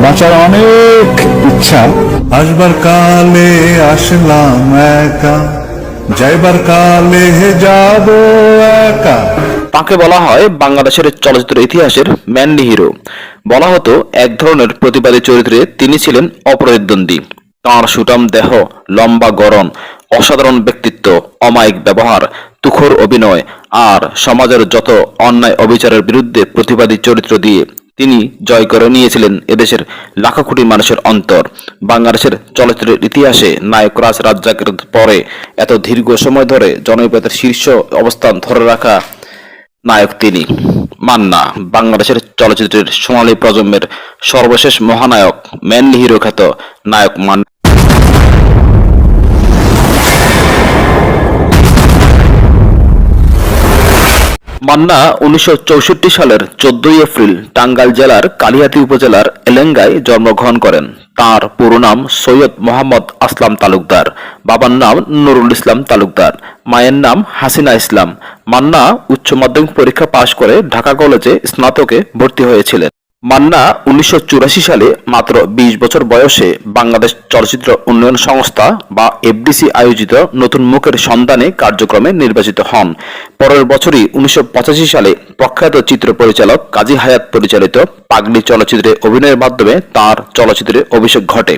বাঁচার অনেক ইচ্ছা। আসবার কালে আসলাম একা, যাইবার কালে যাব একা। তাকে বলা হয় বাংলাদেশের চলচ্চিত্র ইতিহাসের ম্যানলি হিরো। বলা হতো এক ধরনের প্রতিবাদী চরিত্রে তিনি ছিলেন অপ্রতিদ্বন্দ্বী। তাঁর সুঠাম দেহ, লম্বা গড়ন, অসাধারণ ব্যক্তিত্ব, অমায়িক ব্যবহার, তুখোর অভিনয় আর সমাজের যত অন্যায় অবিচারের বিরুদ্ধে প্রতিবাদী চরিত্র দিয়ে তিনি জয় করে নিয়েছিলেন এদেশের লাখো কোটি মানুষের অন্তর। বাংলাদেশের চলচ্চিত্রের ইতিহাসে নায়ক রাজ রাজ্জাকের পরে এত দীর্ঘ সময় ধরে জনপ্রিয়তার শীর্ষ অবস্থান ধরে রাখা নায়ক তিনি। মান্না বাংলাদেশের চলচ্চিত্রের সোনালী প্রজন্মের সর্বশেষ মহানায়ক, ম্যানলি হিরো খ্যাত নায়ক মান্না। মান্না 1964 সালের 14 এপ্রিল টাঙ্গাইল জেলার কালিহাতী উপজেলার এলেঙ্গায় জন্মগ্রহণ করেন। তার পুরো নাম সৈয়দ মোহাম্মদ আসলাম তালুকদার, বাবার নাম নুরুল ইসলাম তালুকদার, মায়ের নাম হাসিনা ইসলাম। মান্না উচ্চ মাধ্যমিক পরীক্ষা পাশ করে ঢাকা কলেজে স্নাতকে ভর্তি হয়েছিলেন। মান্না 1984 সালে মাত্র 20 বছর বয়সে বাংলাদেশ চলচ্চিত্র উন্নয়ন সংস্থা বা এফডিসি আয়োজিত নতুন মুখের সন্ধানে কার্যক্রমে নির্বাচিত হন। পরের বছরই 1985 সালে প্রখ্যাত চিত্র পরিচালক কাজী হায়াৎ পরিচালিত পাগলি চলচ্চিত্রে অভিনয়ের মাধ্যমে তার চলচ্চিত্রে অভিষেক ঘটে।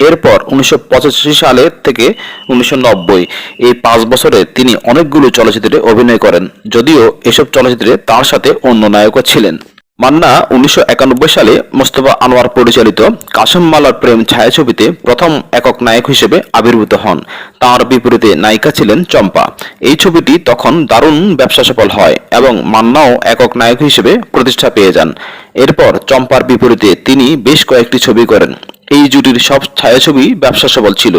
এরপর 1985 সালে থেকে 1990 এই 5 বছরে তিনি অনেকগুলো চলচ্চিত্রে অভিনয় করেন, যদিও এসব চলচ্চিত্রে তার সাথে অন্য নায়কও ছিলেন। মান্না 1991 সালে মোস্তফা আনোয়ার পরিচালিত কাশেম মালার প্রেম ছায়াছবিতে প্রথম একক নায়ক হিসেবে আবির্ভূত হন। তার বিপরীতে নায়িকা ছিলেন চম্পা। এই ছবিটি তখন দারুণ ব্যবসা সফল হয় এবং মান্নাও একক নায়ক হিসেবে প্রতিষ্ঠা পেয়ে যান। এরপর চম্পার বিপরীতে তিনি বেশ কয়েকটি ছবি করেন। এই জুটির সব ছায়াছবি ব্যবসা সফল ছিল।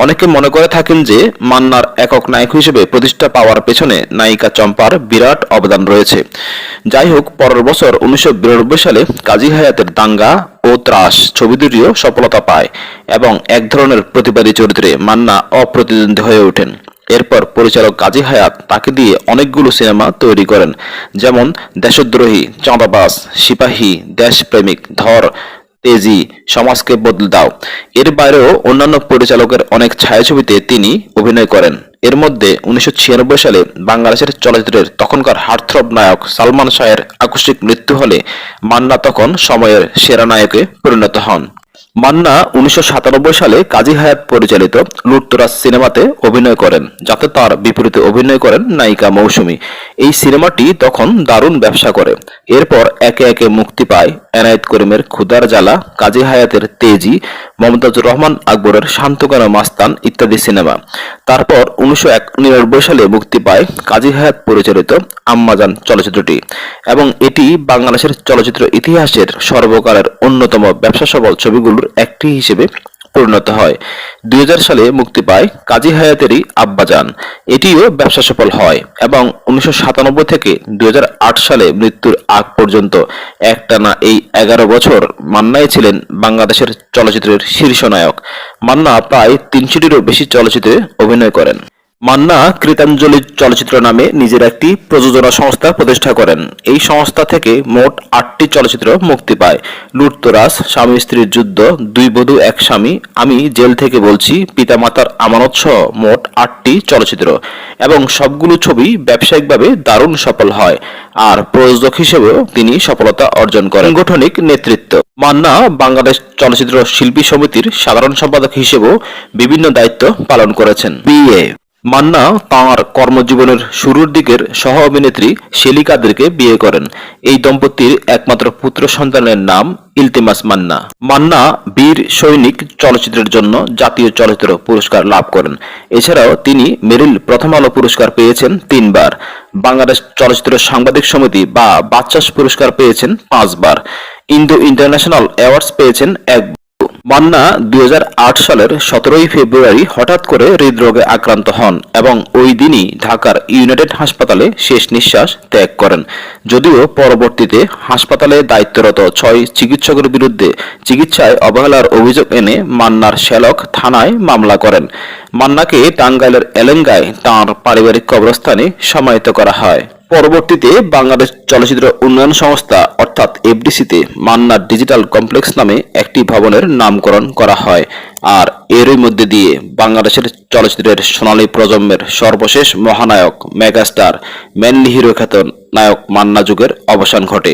অনেকে মনে করে থাকেন যে মান্নার একক নায়ক হিসেবে প্রতিষ্ঠা পাওয়ার পেছনে নায়িকা চম্পার বিরাট অবদান রয়েছে। যাই হোক, পরের বছর 1992 সালে কাজী হায়াতের দাঙ্গা ও ত্রাস ছবি দুটিও সফলতা পায় এবং এক ধরনের প্রতিবাদী চরিত্রে মান্না অপ্রতিদ্বন্দ্বী হয়ে ওঠেন। এরপর পরিচালক কাজী হায়াত তাকে দিয়ে অনেকগুলো সিনেমা তৈরি করেন, যেমন দেশদ্রোহী, চাঁদাবাজ, সিপাহী, দেশপ্রেমিক, ধর, তেজি, সমাজকে বদলে দাও। এর বাইরেও অন্যান্য পরিচালকের অনেক ছায়াছবিতে তিনি অভিনয় করেন। এর মধ্যে 1996 সালে বাংলাদেশের চলচ্চিত্রের তখনকার হার্টথ্রব নায়ক সালমান শাহের আকস্মিক মৃত্যু হলে মান্না তখন সময়ের সেরা নায়কে পরিণত হন। মান্না 1997 সালে কাজী হায়াত পরিচালিত লুটতরাজ সিনেমাতে অভিনয় করেন, যাতে তার বিপরীতে অভিনয় করেন নায়িকা মৌসুমী। এই সিনেমাটি তখন দারুণ ব্যবসা করে। এরপর একে একে মুক্তি পায় এনায়েত করিমের ক্ষুধার জ্বালা, কাজী হায়াতের তেজি, মমতাজুর রহমান আকবরের শান্তকানা মাস্তান ইত্যাদি সিনেমা। তারপর 1999 সালে মুক্তি পায় কাজী হায়াত পরিচালিত আম্মাজান চলচ্চিত্রটি এবং এটি বাংলাদেশের চলচ্চিত্র ইতিহাসের সর্বকালের অন্যতম ব্যবসা সফল ছবিগুলোর একটি হিসেবে পরিণত হয়। 2000 সালে মুক্তি পায় কাজী হায়াতেরই আব্বাজান। এটিও ব্যবসা সফল হয় এবং 1997 থেকে 2008 সালে মৃত্যুর আগ পর্যন্ত একটানা এই 11 বছর মান্নাই ছিলেন বাংলাদেশের চলচ্চিত্রের শীর্ষ নায়ক। মান্না প্রায় 300-টিরও বেশি চলচ্চিত্রে অভিনয় করেন। মান্না কৃতাঞ্জলি চলচ্চিত্র নামে নিজের একটি প্রযোজনা সংস্থা প্রতিষ্ঠা করেন। এই সংস্থা থেকে মোট 8টি চলচ্চিত্র মুক্তি পায়: লুটতরাজ, স্বামী স্ত্রীর যুদ্ধ, দুই বধূ এক স্বামী, আমি জেল থেকে বলছি, পিতামাতার আমানত সহ মোট 8টি চলচ্চিত্র। এবং সবগুলো ছবি ব্যবসায়িকভাবে দারুণ সফল হয় আর প্রযোজক হিসেবেও তিনি সফলতা অর্জন করেন। সাংগঠনিক নেতৃত্ব: মান্না বাংলাদেশ চলচ্চিত্র শিল্পী সমিতির সাধারণ সম্পাদক হিসেবেও বিভিন্ন দায়িত্ব পালন করেছেন। বিয়ে: মান্না তাঁর কর্মজীবনের শুরুর দিকের সহ অভিনেত্রী শেলি কাদেরকে বিয়ে করেন। এই দম্পতির একমাত্র পুত্র সন্তানের নাম ইলতিমাস মান্না। মান্না বীর সৈনিক চলচ্চিত্রের জন্য জাতীয় চলচ্চিত্র পুরস্কার লাভ করেন। এছাড়াও তিনি মেরিল প্রথম আলো পুরস্কার পেয়েছেন 3 বার। বাংলাদেশ চলচ্চিত্র সাংবাদিক সমিতি বা বাচসাস পুরস্কার পেয়েছেন 5 বার। ইন্দো ইন্টারন্যাশনাল অ্যাওয়ার্ডস পেয়েছেন 1 বার। মান্না 2008 সালের 17 ফেব্রুয়ারি হঠাৎ করে হৃদরোগে আক্রান্ত হন এবং ওই দিনই ঢাকার ইউনাইটেড হাসপাতালে শেষ নিঃশ্বাস ত্যাগ করেন। যদিও পরবর্তীতে হাসপাতালে দায়িত্বরত 6 চিকিৎসকের বিরুদ্ধে চিকিৎসায় অবহেলার অভিযোগ এনে মান্নার শ্যালক থানায় মামলা করেন। মান্নাকে টাঙ্গাইলের এলেঙ্গায় তাঁর পারিবারিক কবরস্থানে সমাহিত করা হয়। পরবর্তীতে বাংলাদেশ চলচ্চিত্র উন্নয়ন সংস্থা অর্থাৎ এফডিসিতে মান্নার ডিজিটাল কমপ্লেক্স নামে একটি ভবনের নামকরণ করা হয়। আর এরই মধ্যে দিয়ে বাংলাদেশের চলচ্চিত্রের সোনালী প্রজন্মের সর্বশেষ মহানায়ক মেগাস্টার মেনলি হিরো খ্যাত নায়ক মান্না যুগের অবসান ঘটে।